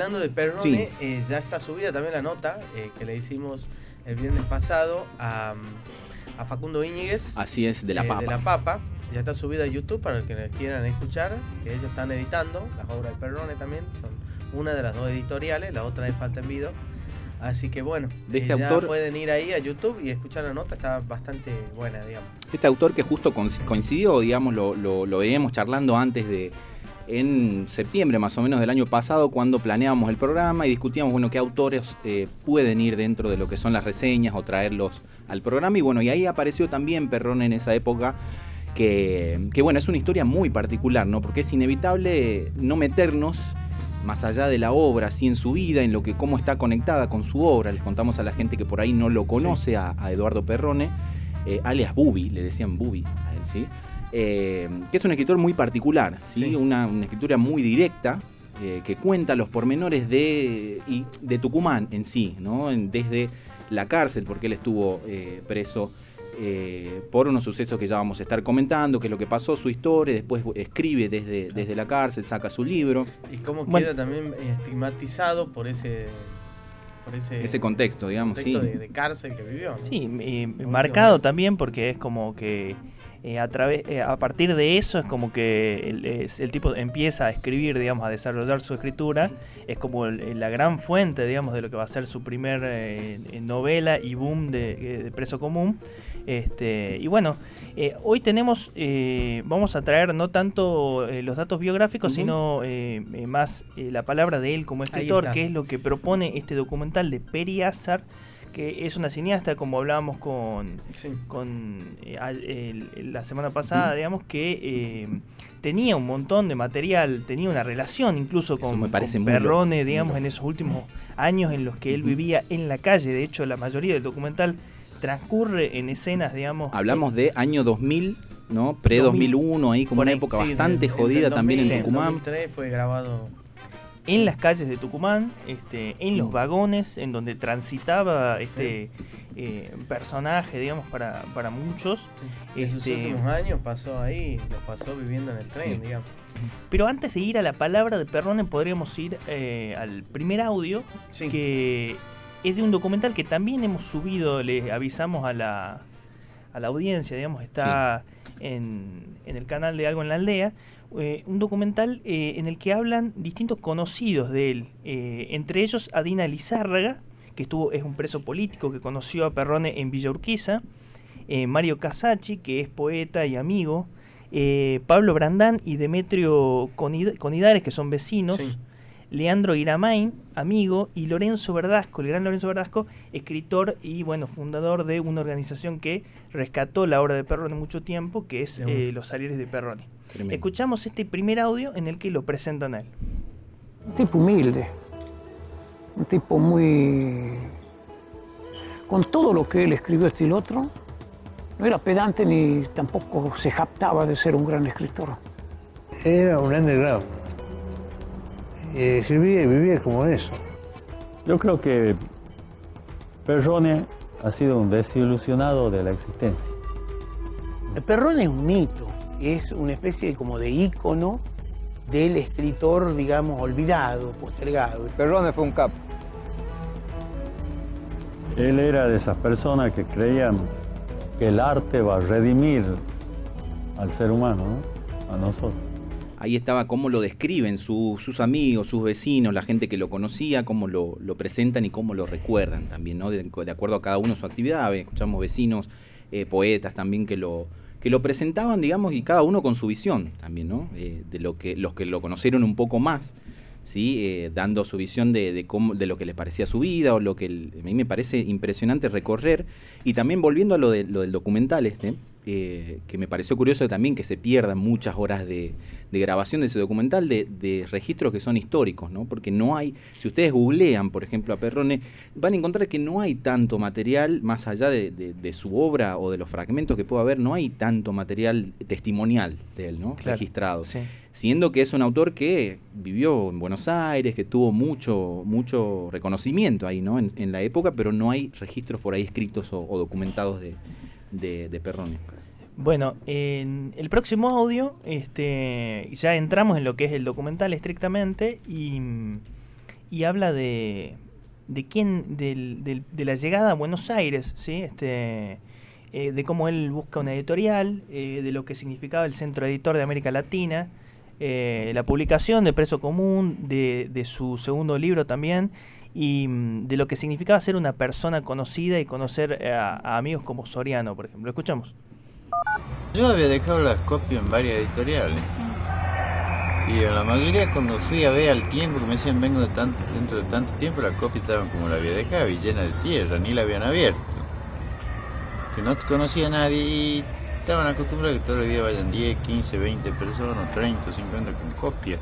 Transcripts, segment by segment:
Hablando de Perrone, sí. ya está subida también la nota que le hicimos el viernes pasado a Facundo Íñiguez. Así es, de la Papa. De la Papa. Ya está subida a YouTube para los que quieran escuchar, que ellos están editando las obras de Perrone también. Son una de las dos editoriales, la otra es Falta en Vido. Así que bueno, de este ya autor pueden ir ahí a YouTube y escuchar la nota, está bastante buena, digamos. Este autor que justo coincidió, digamos, lo veíamos charlando antes en septiembre más o menos del año pasado, cuando planeábamos el programa y discutíamos, bueno, qué autores pueden ir dentro de lo que son las reseñas o traerlos al programa. Y bueno, y ahí apareció también Perrone en esa época, que bueno, es una historia muy particular, ¿no? Porque es inevitable no meternos más allá de la obra, así en su vida, en cómo está conectada con su obra. Les contamos a la gente que por ahí no lo conoce, sí, a Eduardo Perrone, alias Bubi, le decían Bubi a él, ¿sí? Que es un escritor muy particular, ¿sí? Sí. Una escritura muy directa, que cuenta los pormenores de Tucumán en sí, ¿no? Desde la cárcel, porque él estuvo preso por unos sucesos que ya vamos a estar comentando, que es lo que pasó, su historia, después escribe desde la cárcel, saca su libro. Y cómo queda también estigmatizado por ese contexto, digamos, contexto sí. de cárcel que vivió, ¿no? Sí, marcado también porque es como que a partir de eso es como que el tipo empieza a escribir, digamos, a desarrollar su escritura. Es como la gran fuente, digamos, de lo que va a ser su primer novela y boom de Preso Común. Y bueno, hoy vamos a traer no tanto los datos biográficos, sino más la palabra de él como escritor, que es lo que propone este documental de Peri Azar, que es una cineasta, como hablábamos la semana pasada, digamos, que tenía un montón de material, tenía una relación incluso con Perrone, digamos, en esos últimos años en los que él vivía en la calle. De hecho, la mayoría del documental transcurre en escenas, digamos... Hablamos de año 2000, ¿no? Pre-2001, ahí como una época bastante jodida también en Tucumán. En 2003 fue grabado... En las calles de Tucumán, en los vagones en donde transitaba personaje, digamos, para muchos. En sus últimos años pasó ahí, lo pasó viviendo en el tren, digamos. Pero antes de ir a la palabra de Perrone, podríamos ir al primer audio, que es de un documental que también hemos subido, le avisamos a la audiencia, digamos, está en el canal de Algo en la Aldea. Un documental en el que hablan distintos conocidos de él, entre ellos Adina Lizárraga, que es un preso político que conoció a Perrone en Villa Urquiza, Mario Casacci, que es poeta y amigo, Pablo Brandán y Demetrio Conidares, que son vecinos, Leandro Iramain, amigo, y Lorenzo Verdasco, el gran Lorenzo Verdasco, escritor y bueno, fundador de una organización que rescató la obra de Perrone mucho tiempo, que es Los Salieres de Perrone. Tremendo. Escuchamos este primer audio en el que lo presentan a él. Un tipo humilde, un tipo muy... con todo lo que él escribió y lo otro, no era pedante ni tampoco se jactaba de ser un gran escritor. Era un underground. Escribía y vivía como eso. Yo creo que Perrone ha sido un desilusionado de la existencia. Perrone es un mito, es una especie como de ícono del escritor, digamos, olvidado, postergado. Perrone fue un capo. Él era de esas personas que creían que el arte va a redimir al ser humano, ¿no? A nosotros. Ahí estaba cómo lo describen sus amigos, sus vecinos, la gente que lo conocía, cómo lo presentan y cómo lo recuerdan también, ¿no? De acuerdo a cada uno su actividad. Escuchamos vecinos, poetas también que lo presentaban, digamos, y cada uno con su visión también, ¿no? De los que lo conocieron un poco más, ¿sí? Dando su visión de lo que les parecía su vida, o lo que a mí me parece impresionante recorrer. Y también volviendo a lo del documental que me pareció curioso también que se pierdan muchas horas de grabación de ese documental, de registros que son históricos, ¿no? Porque no hay, si ustedes googlean, por ejemplo, a Perrone, van a encontrar que no hay tanto material, más allá de su obra o de los fragmentos que pueda haber, no hay tanto material testimonial de él, ¿no? Claro, registrado. Sí. Siendo que es un autor que vivió en Buenos Aires, que tuvo mucho reconocimiento ahí, ¿no? En la época, pero no hay registros por ahí escritos o documentados de Perrone. Bueno, en el próximo audio ya entramos en lo que es el documental estrictamente y y habla de la llegada a Buenos Aires, ¿sí? De cómo él busca una editorial, de lo que significaba el Centro Editor de América Latina, la publicación de Preso Común, de su segundo libro también, y de lo que significaba ser una persona conocida y conocer a amigos como Soriano, por ejemplo. Escuchamos. Yo había dejado las copias en varias editoriales y a la mayoría cuando fui a ver al tiempo que me decían vengo dentro de tanto tiempo, las copias estaban como la había dejado y llena de tierra, ni la habían abierto, que no conocía a nadie y estaban acostumbrados a que todos los días vayan 10, 15, 20 personas, 30, 50 con copias.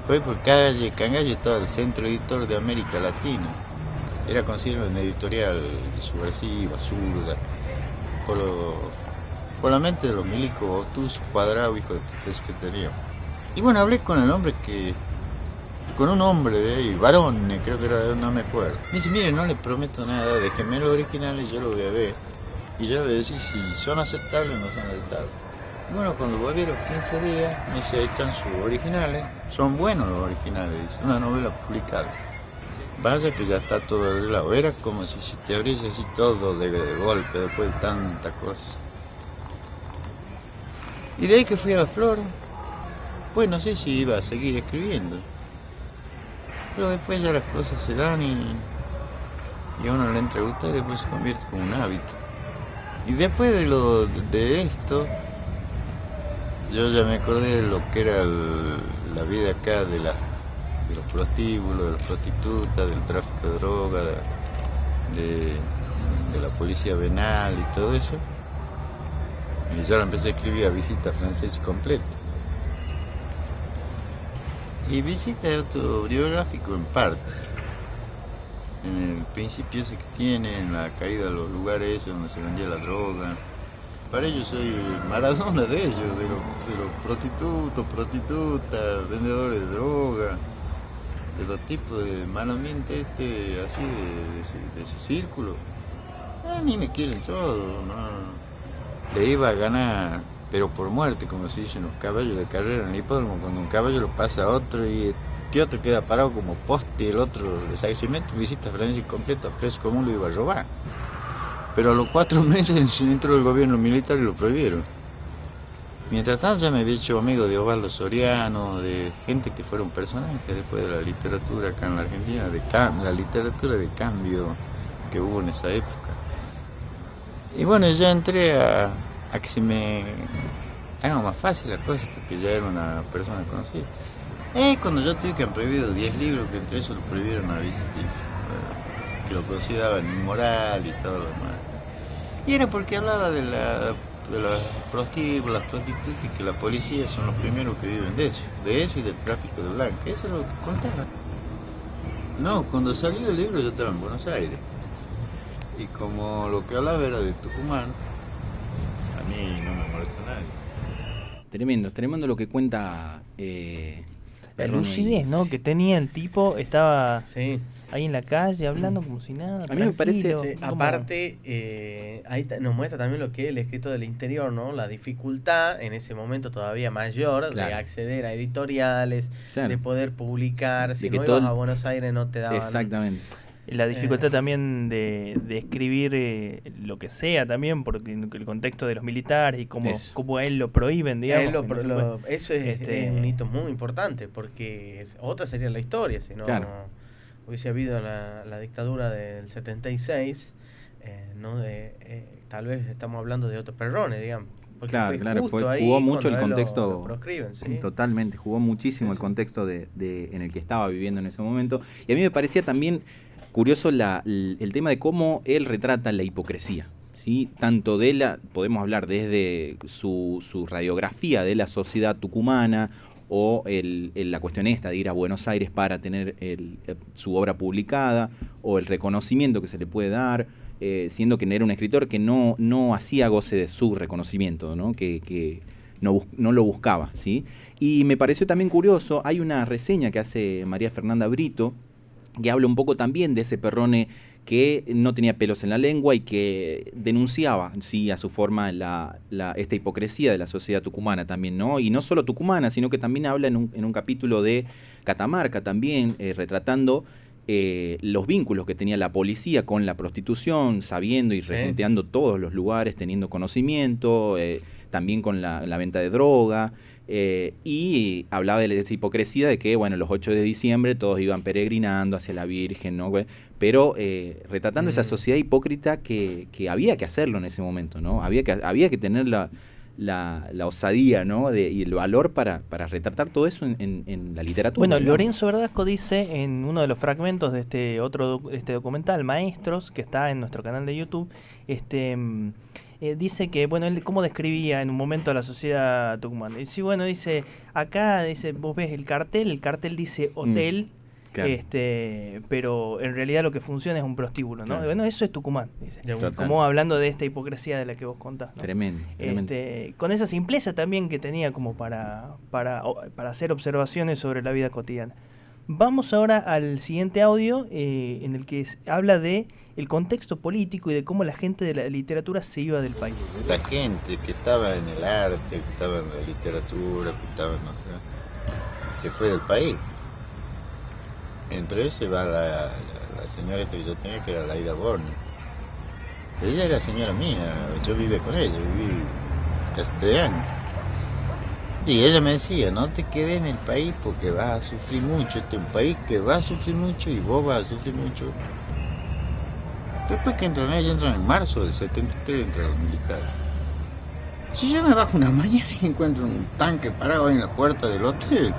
Fue por calle Cangallo, estaba el Centro Editor de América Latina, era considerado una editorial subversiva, zurda, por la mente de los milicos obtusos, cuadrados, hijos de eso que teníamos. Y bueno, hablé con el hombre con un hombre de ahí, varón, creo que era, no me acuerdo. Me dice, mire, no le prometo nada, déjeme los originales, yo lo voy a ver. Y yo le voy a decir si son aceptables o no son aceptables. Y bueno, cuando volví a los 15 días, me dice, ahí están sus originales. Son buenos los originales, dice, una novela publicada. Vaya que ya está todo arreglado. Era como si se te abriese así todo de golpe, después de tantas cosas. Y de ahí que fui a la Flor, pues no sé si iba a seguir escribiendo. Pero después ya las cosas se dan y a uno le entra a gustar y después se convierte como un hábito. Y después de esto, yo ya me acordé de lo que era la vida acá de los prostíbulos, de las prostitutas, del tráfico de droga, de la policía venal y todo eso. Y yo la empecé a escribir a Visita francés completa. Y Visita es autobiográfico en parte. En el principio ese que tiene, en la caída de los lugares esos donde se vendía la droga. Para ellos soy Maradona de ellos, de los prostitutos, prostitutas, vendedores de droga, de los tipos de mal ambiente así de ese círculo. A mí me quieren todos, ¿no? Le iba a ganar, pero por muerte, como se dicen los caballos de carrera en el hipódromo, cuando un caballo lo pasa a otro y este otro queda parado como poste y el otro le saca cemento, Visita francés completo, a Preso Común lo iba a robar. Pero a los 4 meses entró el gobierno militar y lo prohibieron. Mientras tanto ya me había hecho amigo de Osvaldo Soriano, de gente que fueron personajes después de la literatura acá en la Argentina, la literatura de cambio que hubo en esa época. Y bueno, ya entré a que se me hagan más fácil las cosas, porque ya era una persona conocida. Cuando yo tuve que han prohibido 10 libros, que entre esos lo prohibieron a Visita, que lo consideraban inmoral y todo lo demás. Y era porque hablaba de los prostíbulos, las prostitutas, y que la policía son los primeros que viven de eso y del tráfico de blanca. Eso es lo que contaba. No, cuando salió el libro yo estaba en Buenos Aires. Y como lo que hablaba era de Tucumán, a mí no me molestó nadie. Tremendo lo que cuenta la lucidez, ¿no? Que tenía el tipo, estaba ahí en la calle hablando como si nada. A mí me parece, aparte, ahí nos muestra también lo que es el escrito del interior, ¿no? La dificultad en ese momento todavía mayor de acceder a editoriales, de poder publicar. Si no ibas a Buenos Aires no te daban. Exactamente. La dificultad también de escribir lo que sea también, porque el contexto de los militares y cómo a él lo prohíben, digamos. Eso es un hito muy importante, porque otra sería la historia, si no hubiese habido la dictadura del 76, tal vez estamos hablando de otro Perrone, digamos. Claro, jugó mucho el contexto, totalmente, jugó muchísimo el contexto en el que estaba viviendo en ese momento. Y a mí me parecía también curioso el tema de cómo él retrata la hipocresía, ¿sí? Tanto podemos hablar desde su radiografía de la sociedad tucumana, o la cuestión de ir a Buenos Aires para tener su obra publicada, o el reconocimiento que se le puede dar, siendo que era un escritor que no hacía goce de su reconocimiento, ¿no? Que no lo buscaba, ¿sí? Y me pareció también curioso, hay una reseña que hace María Fernanda Brito, que habla un poco también de ese Perrone que no tenía pelos en la lengua y que denunciaba, sí, a su forma esta hipocresía de la sociedad tucumana también, ¿no? Y no solo tucumana, sino que también habla en un capítulo de Catamarca también, retratando los vínculos que tenía la policía con la prostitución, sabiendo y regenteando todos los lugares, teniendo conocimiento, también con la venta de droga, y hablaba de esa hipocresía de que, bueno, los 8 de diciembre todos iban peregrinando hacia la Virgen, ¿no? Pero retratando esa sociedad hipócrita que había que hacerlo en ese momento, ¿no? Había que tener la osadía, ¿no? Y el valor para retratar todo eso en la literatura. Bueno, ¿no? Lorenzo Verdasco dice en uno de los fragmentos de este documental, Maestros, que está en nuestro canal de YouTube, dice que, bueno, él cómo describía en un momento a la sociedad tucumana. Y sí, bueno, dice, acá, dice, vos ves el cartel dice hotel, claro. Pero en realidad lo que funciona es un prostíbulo, ¿no? Claro. Bueno, eso es Tucumán, dice. Como hablando de esta hipocresía de la que vos contás, ¿no? Tremendo. Con esa simpleza también que tenía como para hacer observaciones sobre la vida cotidiana. Vamos ahora al siguiente audio en el que habla de el contexto político y de cómo la gente de la literatura se iba del país. La gente que estaba en el arte, que estaba en la literatura, que estaba en se fue del país. Entre eso va la señora que yo tenía, que era Laida Borni. Ella era señora mía, yo viví con ella, viví casi 3 años. Y ella me decía, no te quedes en el país porque vas a sufrir mucho. Este es un país que va a sufrir mucho y vos vas a sufrir mucho. Después que entran en marzo del 73, entran los militares. Si yo me bajo una mañana y encuentro un tanque parado en la puerta del hotel,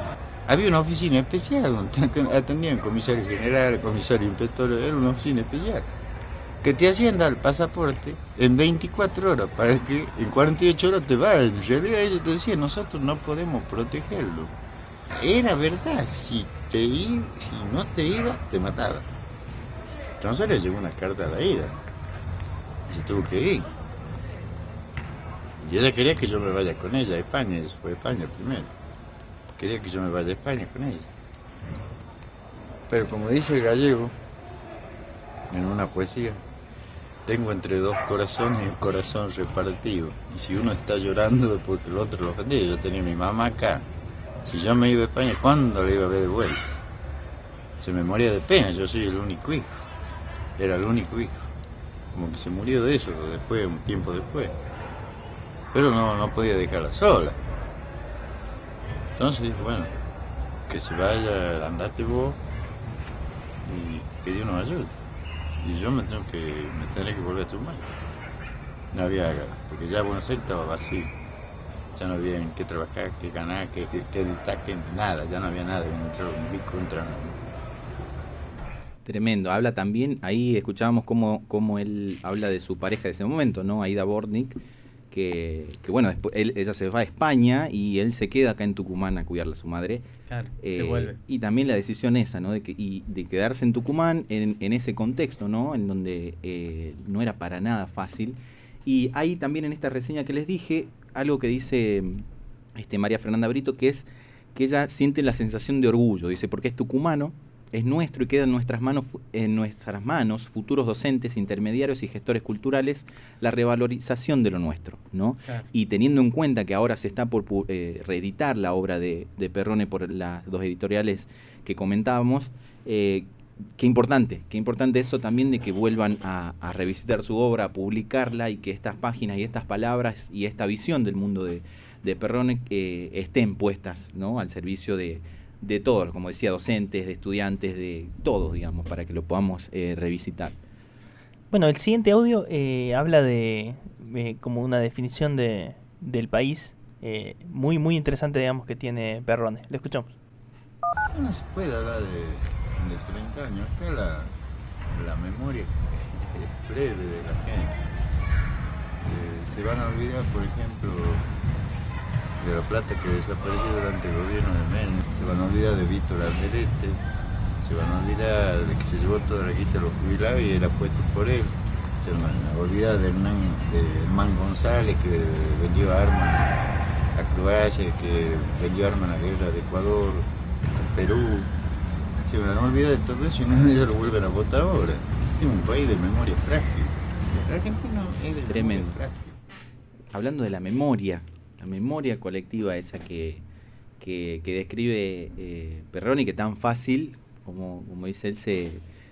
había una oficina especial donde atendían comisario general, comisario inspector, era una oficina especial. Que te hacían dar el pasaporte en 24 horas para que en 48 horas te vayas. En realidad ellos te decían, nosotros no podemos protegerlo. Era verdad, si no te ibas, te mataba. Entonces le llegó una carta a la ida. Y se tuvo que ir. Y ella quería que yo me vaya con ella a España, eso fue España primero. Quería que yo me vaya a España con ella. Pero como dice el gallego, en una poesía, tengo entre 2 corazones el corazón repartido. Y si uno está llorando es porque el otro lo ofendió. Yo tenía a mi mamá acá. Si yo me iba a España, ¿cuándo la iba a ver de vuelta? Se me moría de pena, yo soy el único hijo. Era el único hijo. Como que se murió de eso después, un tiempo después. Pero no podía dejarla sola. Entonces dije, bueno, que se vaya, andate vos y que Dios nos ayude. Y yo me tendré que volver a Tucumán. No había, porque ya Buenos Aires estaba vacío. Ya no había en qué trabajar, qué ganar, qué destaque, nada, ya no había nada. Tremendo. Habla también, ahí escuchábamos cómo él habla de su pareja de ese momento, ¿no? Aida Bornik, que bueno, después ella se va a España y él se queda acá en Tucumán a cuidarla a su madre. Claro, se vuelve. Y también la decisión esa, ¿no? De quedarse en Tucumán en ese contexto, ¿no? En donde no era para nada fácil. Y hay también en esta reseña que les dije algo que dice María Fernanda Brito, que es que ella siente la sensación de orgullo, dice, porque es tucumano, es nuestro y queda en nuestras manos, futuros docentes, intermediarios y gestores culturales, la revalorización de lo nuestro, ¿no? Claro. Y teniendo en cuenta que ahora se está por reeditar la obra de Perrone por las 2 editoriales que comentábamos, qué importante eso también de que vuelvan a revisitar su obra, a publicarla y que estas páginas y estas palabras y esta visión del mundo de Perrone estén puestas, ¿no? Al servicio de todos, como decía, docentes, de estudiantes, de todos, digamos, para que lo podamos revisitar. Bueno, el siguiente audio habla de como una definición del país muy muy interesante, digamos, que tiene Perrone. Lo escuchamos. No se puede hablar de 30 años, acá la memoria es breve de la gente. Se van a olvidar, por ejemplo, de la plata que desapareció durante el gobierno de Menem, se van a olvidar de Víctor Alderete, se van a olvidar de que se llevó toda la guita de los jubilados y era puesto por él, se van a olvidar de Hernán González, que vendió armas a Croacia, que vendió armas en la guerra de Ecuador, con Perú. Se van a olvidar de todo eso y no, ellos lo vuelven a votar ahora. Argentina es un país de memoria frágil. El argentino es de Tremendo. memoria frágil. Hablando de la memoria colectiva esa que describe Perroni, que tan fácil, como dice él,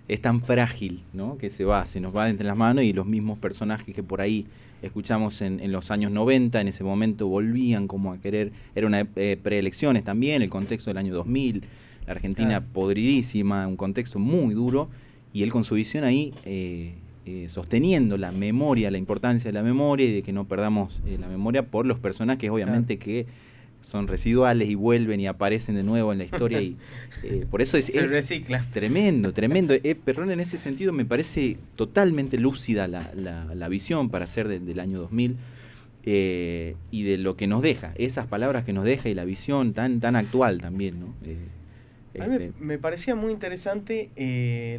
es tan frágil, ¿no? Que se nos va entre las manos, y los mismos personajes que por ahí escuchamos en los años 90, en ese momento volvían como a querer, era una preelecciones también, el contexto del año 2000, la Argentina podridísima, un contexto muy duro, y él con su visión ahí sosteniendo la memoria, la importancia de la memoria y de que no perdamos la memoria por los personajes, obviamente, que son residuales y vuelven y aparecen de nuevo en la historia, y por eso se recicla. Tremendo. Perrone en ese sentido me parece totalmente lúcida la visión para ser del año 2000, y de lo que nos deja, esas palabras que nos deja y la visión tan actual también, ¿no? A mí me parecía muy interesante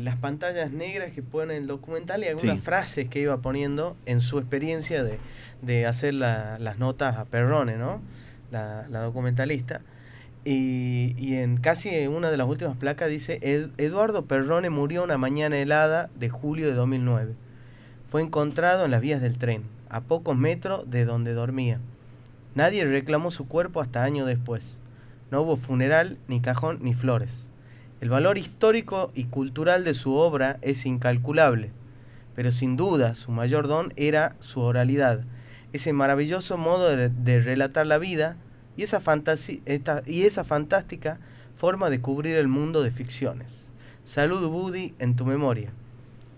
las pantallas negras que pone el documental y algunas frases que iba poniendo en su experiencia de hacer las notas a Perrone, ¿no? La documentalista. Y en casi una de las últimas placas dice: Eduardo Perrone murió una mañana helada de julio de 2009. Fue encontrado en las vías del tren, a pocos metros de donde dormía. Nadie reclamó su cuerpo hasta años después. No hubo funeral, ni cajón, ni flores. El valor histórico y cultural de su obra es incalculable, pero sin duda su mayor don era su oralidad, ese maravilloso modo de relatar la vida y esa fantástica forma de cubrir el mundo de ficciones. Salud, Woody, en tu memoria.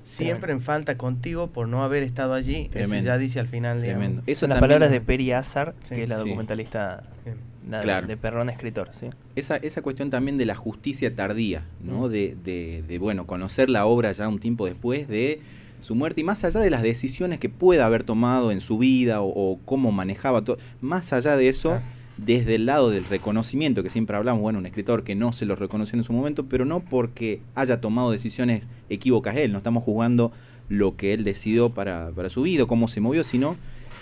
Siempre en falta contigo por no haber estado allí. Tremendo. Eso ya dice al final. Tremendo. Eso son las palabras de Peri Azar, que es la documentalista de Perrone, escritor. ¿Sí? Esa cuestión también de la justicia tardía, ¿no? De bueno, conocer la obra ya un tiempo después de su muerte, y más allá de las decisiones que pueda haber tomado en su vida o cómo manejaba todo, más allá de eso, desde el lado del reconocimiento, que siempre hablamos, bueno, un escritor que no se lo reconoció en su momento, pero no porque haya tomado decisiones equívocas él, no estamos juzgando lo que él decidió para su vida, cómo se movió, sino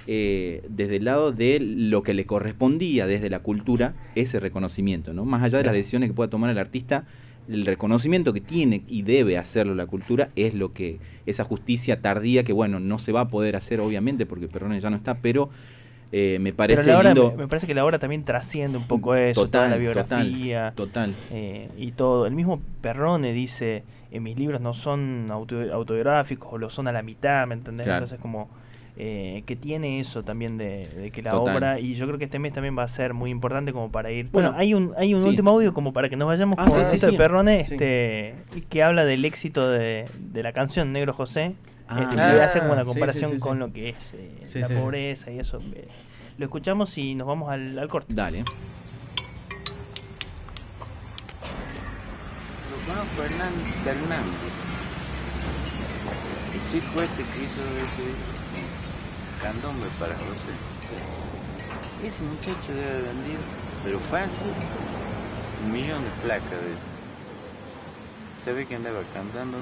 desde el lado de lo que le correspondía desde la cultura, ese reconocimiento, ¿no? Más allá de las decisiones que pueda tomar el artista, el reconocimiento que tiene y debe hacerlo la cultura es lo que, esa justicia tardía que, bueno, no se va a poder hacer obviamente porque Perrone ya no está, pero me parece lindo. Me parece que la obra también trasciende un poco eso, toda la biografía. Total. Y todo. El mismo Perrone dice, mis libros no son autobiográficos o lo son a la mitad, ¿me entendés? Claro. Entonces como que tiene eso también de que la obra, y yo creo que este mes también va a ser muy importante como para ir. Bueno, hay un último audio como para que nos vayamos con esto de Perrone, que habla del éxito de la canción Negro José. Y hace como una comparación con lo que es la pobreza y eso. Lo escuchamos y nos vamos al corte. Dale. Lo conozco Fernández. El chico este que hizo ese candombe para José. Ese muchacho debe haber vendido, pero fácil, 1 millón de placas de eso. ¿Sabe que andaba cantando?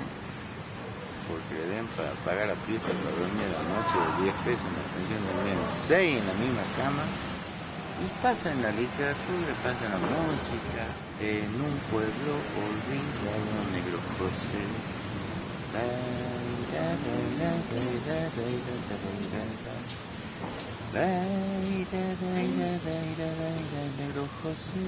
Porque le den para pagar la pieza para dormir a la noche de 10 pesos, una pensión de 6 en la misma cama. Y pasa en la literatura, pasa en la música, en un pueblo olvidado, Negro José. Negro José.